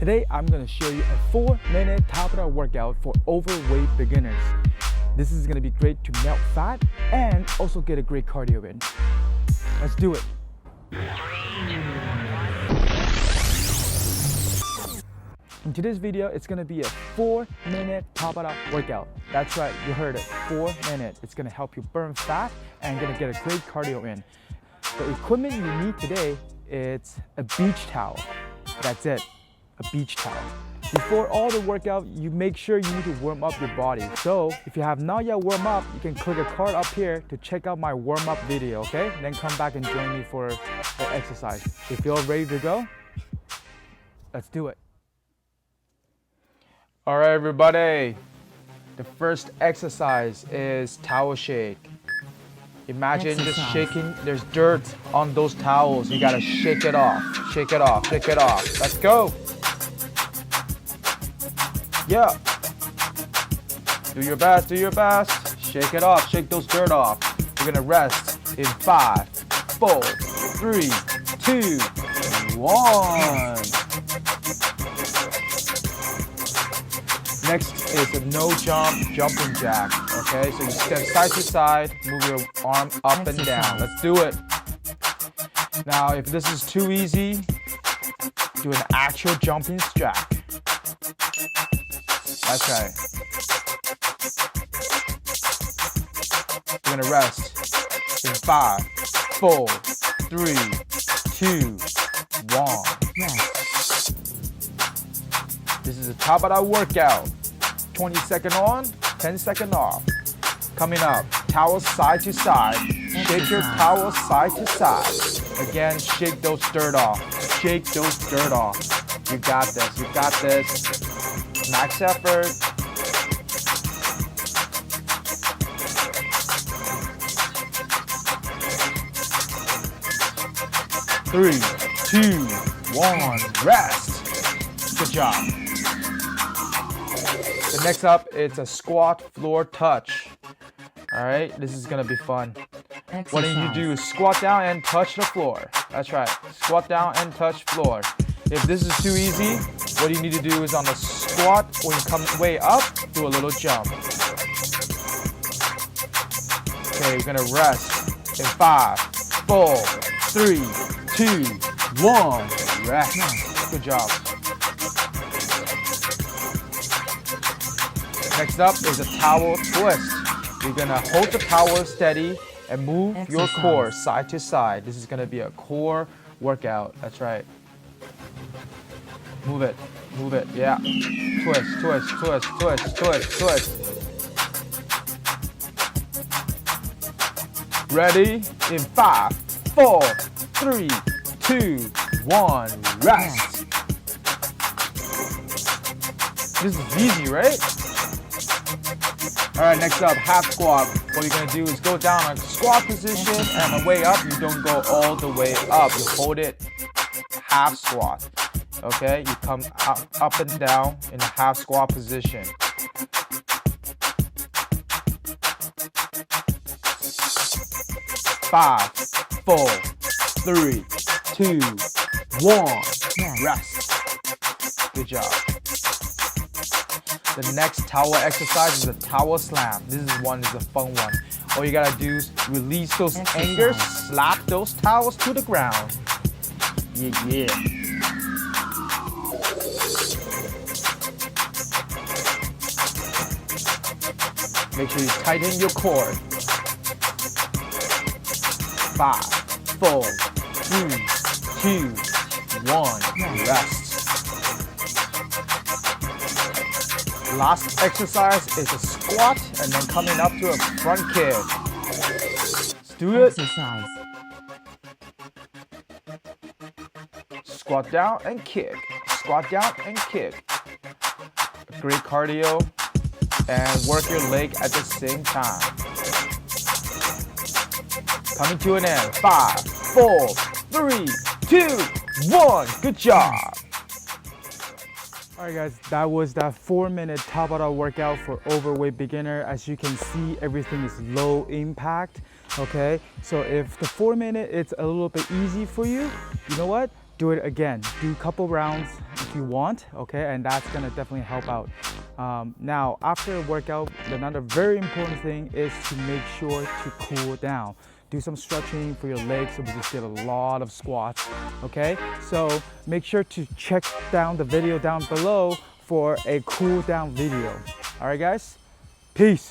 Today, I'm gonna show you a 4-minute Tabata workout for overweight beginners. This is gonna be great to melt fat and also get a great cardio in. Let's do it. In today's video, it's gonna be a 4-minute Tabata workout. That's right, you heard it, 4 minutes. It's gonna help you burn fat and gonna get a great cardio in. The equipment you need today, it's a beach towel. That's it, a beach towel. Before all the workout, you make sure you need to warm up your body. So if you have not yet warmed up, you can click a card up here to check out my warm up video, okay? Then come back and join me for the exercise. If you're ready to go, let's do it. All right, everybody. The first exercise is towel shake. Imagine just shaking, there's dirt on those towels. You gotta shake it off, shake it off, shake it off. Let's go. Yeah. Do your best, do your best. Shake it off, shake those dirt off. We're gonna rest in 5, 4, 3, 2, 1. Next is a no jump jumping jack. Okay, so you step side to side, move your arm up and down. Let's do it. Now, if this is too easy, do an actual jumping jack. That's right. We're gonna rest in 5, 4, 3, 2, 1. This is a Tabata workout. 20 seconds on, 10 seconds off. Coming up, towel side to side. Shake your towel side to side. Again, shake those dirt off. Shake those dirt off. You got this, you got this. Max effort. Three, 2, 1, rest. Good job. The next up, it's a squat floor touch. All right, this is gonna be fun. What you do is squat down and touch the floor. That's right, squat down and touch floor. If this is too easy, what you need to do is on the squat, when you come way up, do a little jump. Okay, we're gonna rest in 5, 4, 3, 2, 1, rest. Good job. Next up is a towel twist. You're gonna hold the towel steady and move your core side to side. This is gonna be a core workout. That's right. Move it, yeah. Twist, twist, twist, twist, twist, twist. Ready? In 5, 4, 3, 2, 1, rest. This is easy, right? All right, next up, half squat. What you're gonna do is go down on squat position, and on the way up, you don't go all the way up. You hold it half squat. Okay, you come up and down in a half squat position. Five, 4, 3, 2, 1. Rest. Good job. The next towel exercise is a towel slam. This is a fun one. All you gotta do is release those angers, slap those towels to the ground. Yeah. Make sure you tighten your core. 5, 4, 3, 2, 1. Rest. Last exercise is a squat and then coming up to a front kick. Let's do it. Squat down and kick. Squat down and kick. Great cardio and work your leg at the same time. Coming to an end. 5, 4, 3, 2, 1. Good job. Alright guys, that was that 4-minute Tabata workout for overweight beginner. As you can see, everything is low impact, okay? So if the 4-minute it's a little bit easy for you, you know what? Do it again. Do a couple rounds if you want, okay, and that's gonna definitely help out. Now, after a workout, another very important thing is to make sure to cool down. Do some stretching for your legs, so we just did a lot of squats, okay? So make sure to check down the video down below for a cool down video. All right, guys? Peace.